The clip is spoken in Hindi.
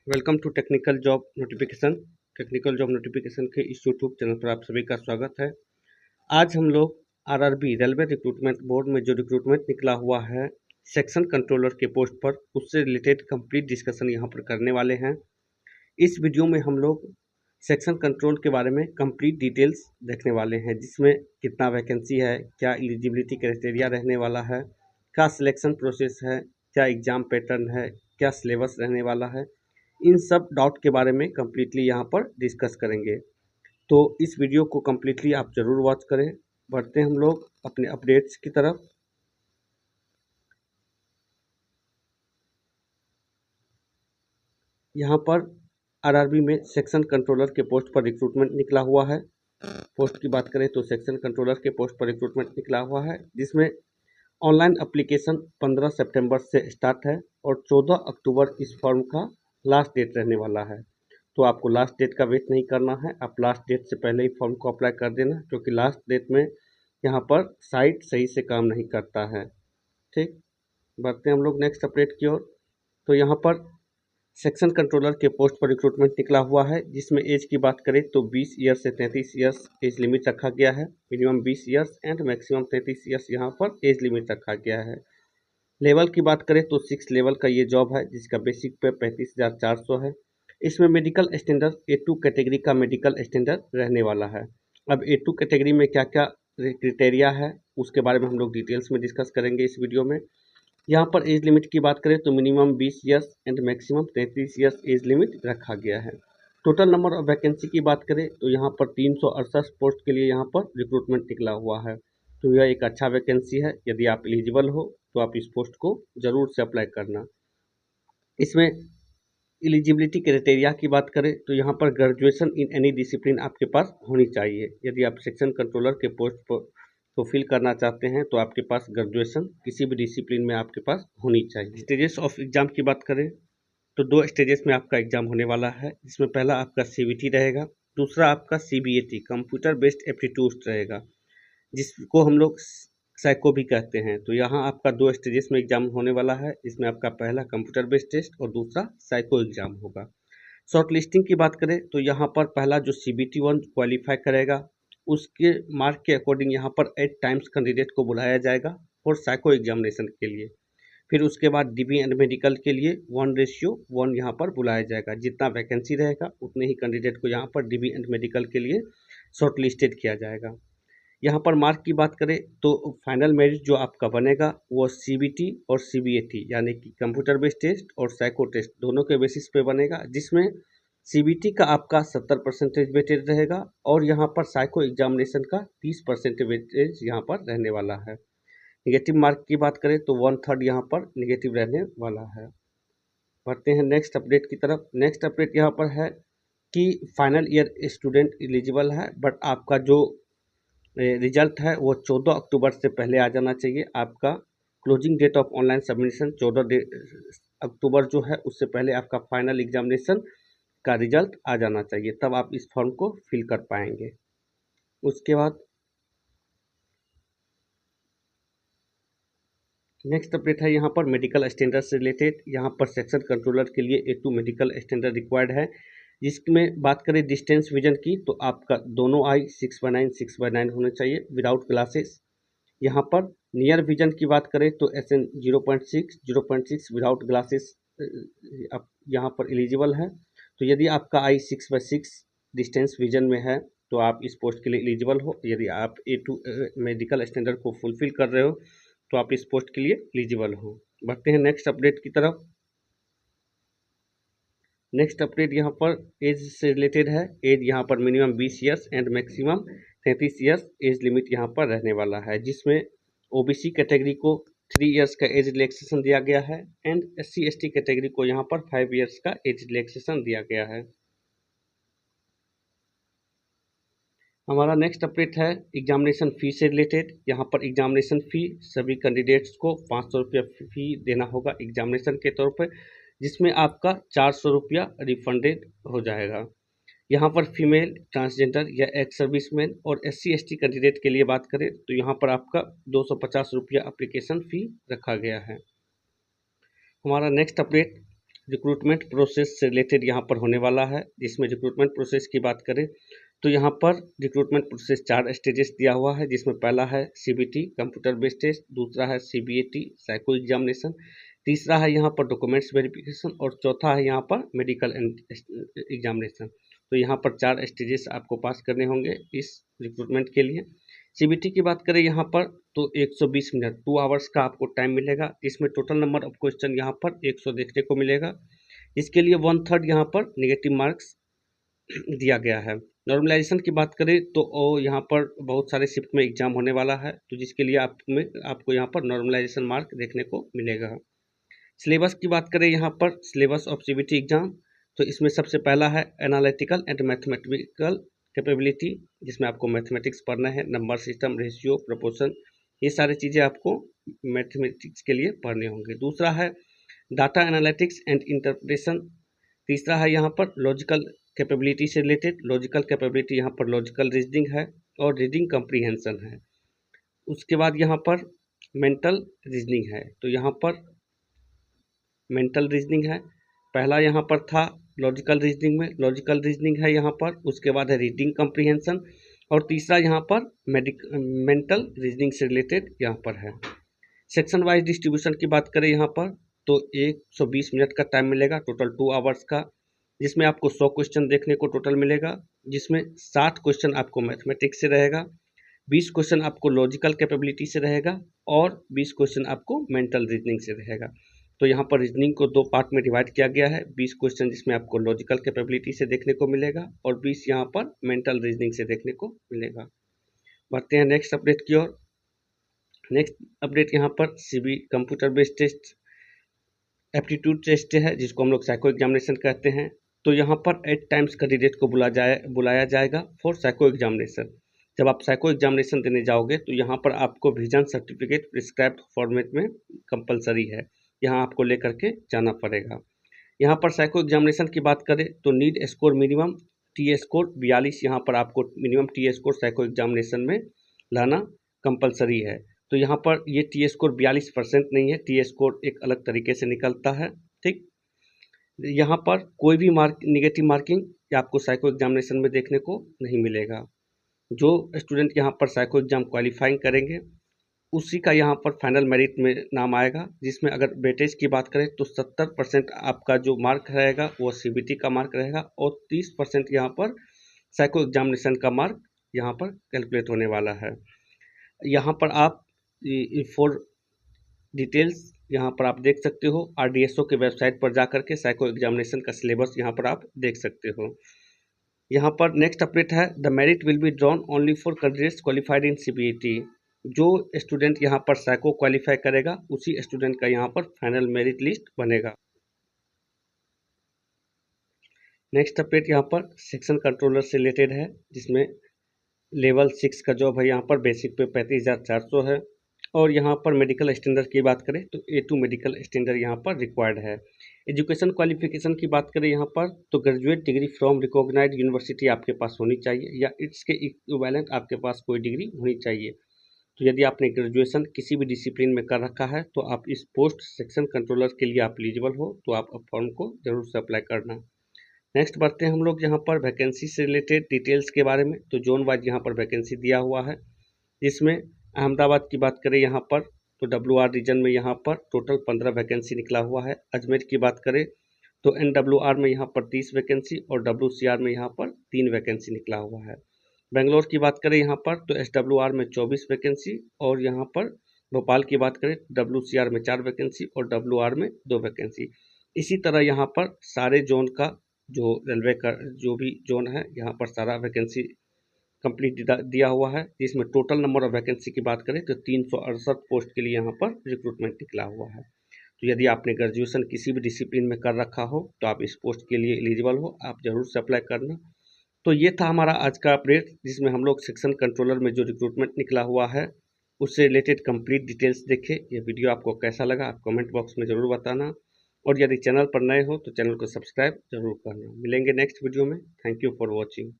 Welcome to technical job notification. Technical job notification के इस यूट्यूब चैनल पर आप सभी का स्वागत है। आज हम लोग आरआरबी रेलवे रिक्रूटमेंट बोर्ड में जो रिक्रूटमेंट निकला हुआ है सेक्शन कंट्रोलर के पोस्ट पर, उससे रिलेटेड कंप्लीट डिस्कशन यहाँ पर करने वाले हैं। इस वीडियो में हम लोग सेक्शन कंट्रोल के बारे में कंप्लीट डिटेल्स देखने वाले हैं, जिसमें कितना वैकेंसी है, क्या एलिजिबिलिटी क्राइटेरिया रहने वाला है, क्या सिलेक्शन प्रोसेस है, क्या एग्ज़ाम पैटर्न है, क्या सिलेबस रहने वाला है। इन सब डाउट के बारे में कम्प्लीटली यहाँ पर डिस्कस करेंगे। तो इस वीडियो को कम्प्लीटली आप ज़रूर वॉच करें। बढ़ते हैं हम लोग अपने अपडेट्स की तरफ। यहाँ पर आरआरबी में सेक्शन कंट्रोलर के पोस्ट पर रिक्रूटमेंट निकला हुआ है। पोस्ट की बात करें तो सेक्शन कंट्रोलर के पोस्ट पर रिक्रूटमेंट निकला हुआ है, जिसमें ऑनलाइन एप्लीकेशन 15 सितंबर से स्टार्ट है और 14 अक्टूबर इस फॉर्म का लास्ट डेट रहने वाला है। तो आपको लास्ट डेट का वेट नहीं करना है, आप लास्ट डेट से पहले ही फॉर्म को अप्लाई कर देना, क्योंकि लास्ट डेट में यहाँ पर साइट सही से काम नहीं करता है। ठीक, बढ़ते हैं हम लोग नेक्स्ट अपडेट की ओर। तो यहाँ पर सेक्शन कंट्रोलर के पोस्ट पर रिक्रूटमेंट निकला हुआ है, जिसमें एज की बात करें तो 20 ईयर्स से 33 ईयर्स एज लिमिट रखा गया है। Minimum 20 years and maximum 33 years यहाँ पर एज लिमिट रखा गया है। लेवल की बात करें तो 6 लेवल का ये जॉब है, जिसका बेसिक पे 35,400 है। इसमें मेडिकल स्टैंडर्ड A2 कैटेगरी का मेडिकल स्टैंडर्ड रहने वाला है। अब A2 कैटेगरी में क्या क्या क्रिटेरिया है उसके बारे में हम लोग डिटेल्स में डिस्कस करेंगे इस वीडियो में। यहाँ पर एज लिमिट की बात करें तो minimum 20 years and maximum 33 years age limit रखा गया है। टोटल नंबर ऑफ वैकेंसी की बात करें तो यहाँ पर 368 पोस्ट के लिए यहाँ पर रिक्रूटमेंट निकला हुआ है। तो यह एक अच्छा वैकेंसी है। यदि आप एलिजिबल हो तो आप इस पोस्ट को ज़रूर से अप्लाई करना। इसमें एलिजिबिलिटी क्राइटेरिया की बात करें तो यहाँ पर ग्रेजुएशन इन एनी डिसिप्लिन आपके पास होनी चाहिए। यदि आप सेक्शन कंट्रोलर के पोस्ट को फिल करना चाहते हैं तो आपके पास ग्रेजुएशन किसी भी डिसिप्लिन में आपके पास होनी चाहिए। स्टेजेस ऑफ एग्ज़ाम की बात करें तो 2 स्टेजेस में आपका एग्ज़ाम होने वाला है, जिसमें पहला आपका CBT रहेगा, दूसरा आपका CBAT कंप्यूटर बेस्ड एप्टीट्यूड रहेगा, जिसको हम लोग साइको भी कहते हैं। तो यहाँ आपका 2 स्टेजेस में एग्जाम होने वाला है, इसमें आपका पहला कंप्यूटर बेस्ड टेस्ट और दूसरा साइको एग्जाम होगा। शॉर्ट लिस्टिंग की बात करें तो यहाँ पर पहला जो CBT1 क्वालिफाई करेगा उसके मार्क के अकॉर्डिंग यहाँ पर 8 टाइम्स कैंडिडेट को बुलाया जाएगा और साइको एग्जामिनेशन के लिए। फिर उसके बाद DB एंड मेडिकल के लिए 1:1 यहाँ पर बुलाया जाएगा। जितना वैकेंसी रहेगा उतने ही कैंडिडेट को यहाँ पर DB एंड मेडिकल के लिए शॉर्ट लिस्टेड किया जाएगा। यहाँ पर मार्क की बात करें तो फाइनल मेरिट जो आपका बनेगा वो CBT और CBAT यानी कि कंप्यूटर बेस्ड टेस्ट और साइको टेस्ट दोनों के बेसिस पे बनेगा, जिसमें CBT का आपका 70% वेटेज रहेगा और यहाँ पर साइको एग्जामिनेशन का 30% वेटेज यहाँ पर रहने वाला है। निगेटिव मार्क की बात करें तो 1/3 यहाँ पर निगेटिव रहने वाला है। बढ़ते हैं नेक्स्ट अपडेट की तरफ। नेक्स्ट अपडेट यहाँ पर है कि फाइनल ईयर स्टूडेंट एलिजिबल है, बट आपका जो रिजल्ट है वो 14 अक्टूबर से पहले आ जाना चाहिए। आपका closing date of online submission 14 अक्टूबर जो है उससे पहले आपका फाइनल एग्जामिनेशन का रिजल्ट आ जाना चाहिए, तब आप इस फॉर्म को फिल कर पाएंगे। उसके बाद नेक्स्ट अपडेट है यहाँ पर मेडिकल स्टैंडर्ड से रिलेटेड। यहाँ पर सेक्शन कंट्रोलर के लिए A2 मेडिकल स्टैंडर्ड रिक्वायर्ड है, जिसमें बात करें डिस्टेंस विजन की तो आपका दोनों आई 6/9 होने चाहिए विदाउट ग्लासेस। यहाँ पर नियर विजन की बात करें तो SN 0.6 विदाउट ग्लासेस आप यहाँ पर एलिजिबल है। तो यदि आपका आई 6/6 डिस्टेंस विजन में है तो आप इस पोस्ट के लिए एलिजिबल हो। यदि आप A2 मेडिकल स्टैंडर्ड को फुलफिल कर रहे हो तो आप इस पोस्ट के लिए एलिजिबल हो। बढ़ते हैं नेक्स्ट अपडेट की तरफ। नेक्स्ट अपडेट यहाँ पर एज से रिलेटेड है। एज यहाँ पर minimum 20 years and maximum 33 years age limit यहाँ पर रहने वाला है, जिसमें OBC कैटेगरी को 3 ईयर्स का एज रिलैक्सेशन दिया गया है एंड SC/ST कैटेगरी को यहाँ पर 5 ईयर्स का एज रिलैक्सेशन दिया गया है। हमारा नेक्स्ट अपडेट है एग्जामिनेशन फ़ी से रिलेटेड। यहाँ पर एग्जामिनेशन फ़ी सभी कैंडिडेट्स को 500 रुपया फ़ी देना होगा एग्जामिनेशन के तौर पर, जिसमें आपका 400 रुपया रिफंडेड हो जाएगा। यहाँ पर फीमेल, ट्रांसजेंडर या एक्स सर्विसमैन और SC/ST कैंडिडेट के लिए बात करें तो यहाँ पर आपका 250 रुपया एप्लीकेशन फ़ी रखा गया है। हमारा नेक्स्ट अपडेट रिक्रूटमेंट प्रोसेस से रिलेटेड यहाँ पर होने वाला है, जिसमें रिक्रूटमेंट प्रोसेस की बात करें तो यहाँ पर रिक्रूटमेंट प्रोसेस 4 स्टेजेस दिया हुआ है, जिसमें पहला है CBT कंप्यूटर बेस्ड टेस्ट, दूसरा है CBAT साइको एग्जामिनेशन, तीसरा है यहाँ पर डॉक्यूमेंट्स वेरिफिकेशन और चौथा है यहाँ पर मेडिकल एग्जामिनेशन। तो यहाँ पर 4 स्टेजेस आपको पास करने होंगे इस रिक्रूटमेंट के लिए। CBT की बात करें यहाँ पर तो 120 मिनट 2 आवर्स का आपको टाइम मिलेगा, इसमें टोटल नंबर ऑफ क्वेश्चन यहाँ पर 100 देखने को मिलेगा। इसके लिए 1/3 यहाँ पर नेगेटिव मार्क्स दिया गया है। नॉर्मलाइजेशन की बात करें तो यहाँ पर बहुत सारे शिफ्ट में एग्जाम होने वाला है, तो जिसके लिए आपको यहाँ पर नॉर्मलाइजेशन मार्क देखने को मिलेगा। सिलेबस की बात करें यहाँ पर सिलेबस ऑफ CBT एग्जाम, तो इसमें सबसे पहला है एनालिटिकल एंड मैथमेटिकल कैपेबिलिटी, जिसमें आपको मैथमेटिक्स पढ़ना है, नंबर सिस्टम, रेशियो, प्रोपोर्शन, ये सारी चीज़ें आपको मैथमेटिक्स के लिए पढ़ने होंगे। दूसरा है डाटा एनालिटिक्स एंड इंटरप्रिटेशन, तीसरा है यहाँ पर लॉजिकल कैपेबिलिटी से रिलेटेड, लॉजिकल कैपेबिलिटी यहाँ पर लॉजिकल रीजनिंग है और रीडिंग कम्प्रीहेंशन है। उसके बाद यहाँ पर मेंटल रीजनिंग है, तो यहाँ पर मेंटल रीजनिंग है, पहला यहाँ पर था लॉजिकल रीजनिंग में लॉजिकल रीजनिंग है यहाँ पर, उसके बाद है रीडिंग कम्प्रीहेंशन और तीसरा यहाँ पर मेंटल रीजनिंग से रिलेटेड यहाँ पर है। सेक्शन वाइज डिस्ट्रीब्यूशन की बात करें यहाँ पर तो 120 मिनट का टाइम मिलेगा, टोटल 2 आवर्स का, जिसमें आपको 100 क्वेश्चन देखने को टोटल मिलेगा, जिसमें 60 क्वेश्चन आपको मैथमेटिक्स से रहेगा, 20 क्वेश्चन आपको लॉजिकल कैपेबिलिटी से रहेगा और 20 क्वेश्चन आपको मेंटल रीजनिंग से रहेगा। तो यहाँ पर रीजनिंग को 2 पार्ट में डिवाइड किया गया है, 20 क्वेश्चन जिसमें आपको लॉजिकल कैपेबिलिटी से देखने को मिलेगा और 20 यहाँ पर मेंटल रीजनिंग से देखने को मिलेगा। बढ़ते हैं नेक्स्ट अपडेट की ओर। नेक्स्ट अपडेट यहाँ पर CB computer based test aptitude test है, जिसको हम लोग साइको एग्जामिनेशन कहते हैं। तो यहाँ पर 8 टाइम्स कैंडिडेट को बुलाया जाएगा फॉर साइको एग्जामिनेशन। जब आप साइको एग्जामिनेशन देने जाओगे तो यहाँ पर आपको विजन सर्टिफिकेट प्रिस्क्राइब्ड फॉर्मेट में कंपलसरी है, यहाँ आपको लेकर के जाना पड़ेगा। यहाँ पर साइको एग्जामिनेशन की बात करें तो need score minimum T score 42, यहाँ पर आपको minimum T score psycho examination में लाना कंपलसरी है। तो यहाँ पर ये टी स्कोर 42% नहीं है, टी स्कोर एक अलग तरीके से निकलता है, ठीक। यहाँ पर कोई भी निगेटिव मार्किंग आपको साइको एग्जामिनेशन में देखने को नहीं मिलेगा। जो स्टूडेंट यहाँ पर साइको एग्जाम क्वालिफाइंग करेंगे उसी का यहाँ पर फाइनल मेरिट में नाम आएगा, जिसमें अगर वेटेज की बात करें तो 70% आपका जो मार्क रहेगा वो CBT का मार्क रहेगा और 30% यहाँ पर साइको एग्जामिनेशन का मार्क यहाँ पर कैलकुलेट होने वाला है। यहाँ पर आप फॉर डिटेल्स यहाँ पर आप देख सकते हो, RDSO के वेबसाइट पर जाकर के साइको एग्जामिनेशन का सिलेबस यहाँ पर आप देख सकते हो। यहाँ पर नेक्स्ट अपडेट है the merit will be drawn only for candidates qualified in CBT। जो स्टूडेंट यहाँ पर साइको क्वालिफाई करेगा उसी स्टूडेंट का यहाँ पर फाइनल मेरिट लिस्ट बनेगा। नेक्स्ट अपडेट यहाँ पर सेक्शन कंट्रोलर से रिलेटेड है, जिसमें लेवल 6 का जॉब है, यहाँ पर बेसिक पे 35,400 है और यहाँ पर मेडिकल स्टैंडर्ड की बात करें तो A2 मेडिकल स्टैंडर्ड यहाँ पर रिक्वायर्ड है। एजुकेशन क्वालिफिकेशन की बात करें यहाँ पर तो graduate degree from recognised university आपके पास होनी चाहिए या इसके इक्विवेलेंट आपके पास कोई डिग्री होनी चाहिए। तो यदि आपने ग्रेजुएशन किसी भी डिसिप्लिन में कर रखा है तो आप इस पोस्ट सेक्शन कंट्रोलर के लिए आप एलिजिबल हो, तो आप फॉर्म को जरूर से अप्लाई करना। नेक्स्ट बढ़ते हैं हम लोग यहाँ पर वैकेंसी से रिलेटेड डिटेल्स के बारे में। तो जोन वाइज यहाँ पर वैकेंसी दिया हुआ है, जिसमें अहमदाबाद की बात करें यहाँ पर तो WR रीजन में यहाँ पर टोटल 15 वैकेंसी निकला हुआ है। अजमेर की बात करें तो NWR में यहाँ पर 30 वैकेंसी और WCR में यहाँ पर 3 वैकेंसी निकला हुआ है। बेंगलोर की बात करें यहाँ पर तो SWR में 24 वैकेंसी और यहाँ पर भोपाल की बात करें WCR में 4 वैकेंसी और WR में 2 वैकेंसी। इसी तरह यहाँ पर सारे जोन का जो रेलवे का जो भी जोन है यहाँ पर सारा वैकेंसी कंप्लीट दिया हुआ है, जिसमें टोटल नंबर ऑफ वैकेंसी की बात करें तो 368 पोस्ट के लिए यहाँ पर रिक्रूटमेंट निकला हुआ है। तो यदि आपने ग्रेजुएशन किसी भी डिसिप्लिन में कर रखा हो तो आप इस पोस्ट के लिए एलिजिबल हो, आप जरूर से अप्लाई करना। तो ये था हमारा आज का अपडेट, जिसमें हम लोग सेक्शन कंट्रोलर में जो रिक्रूटमेंट निकला हुआ है उससे रिलेटेड कंप्लीट डिटेल्स देखे। ये वीडियो आपको कैसा लगा आप कमेंट बॉक्स में ज़रूर बताना और यदि चैनल पर नए हो तो चैनल को सब्सक्राइब जरूर करना। मिलेंगे नेक्स्ट वीडियो में। Thank you for watching.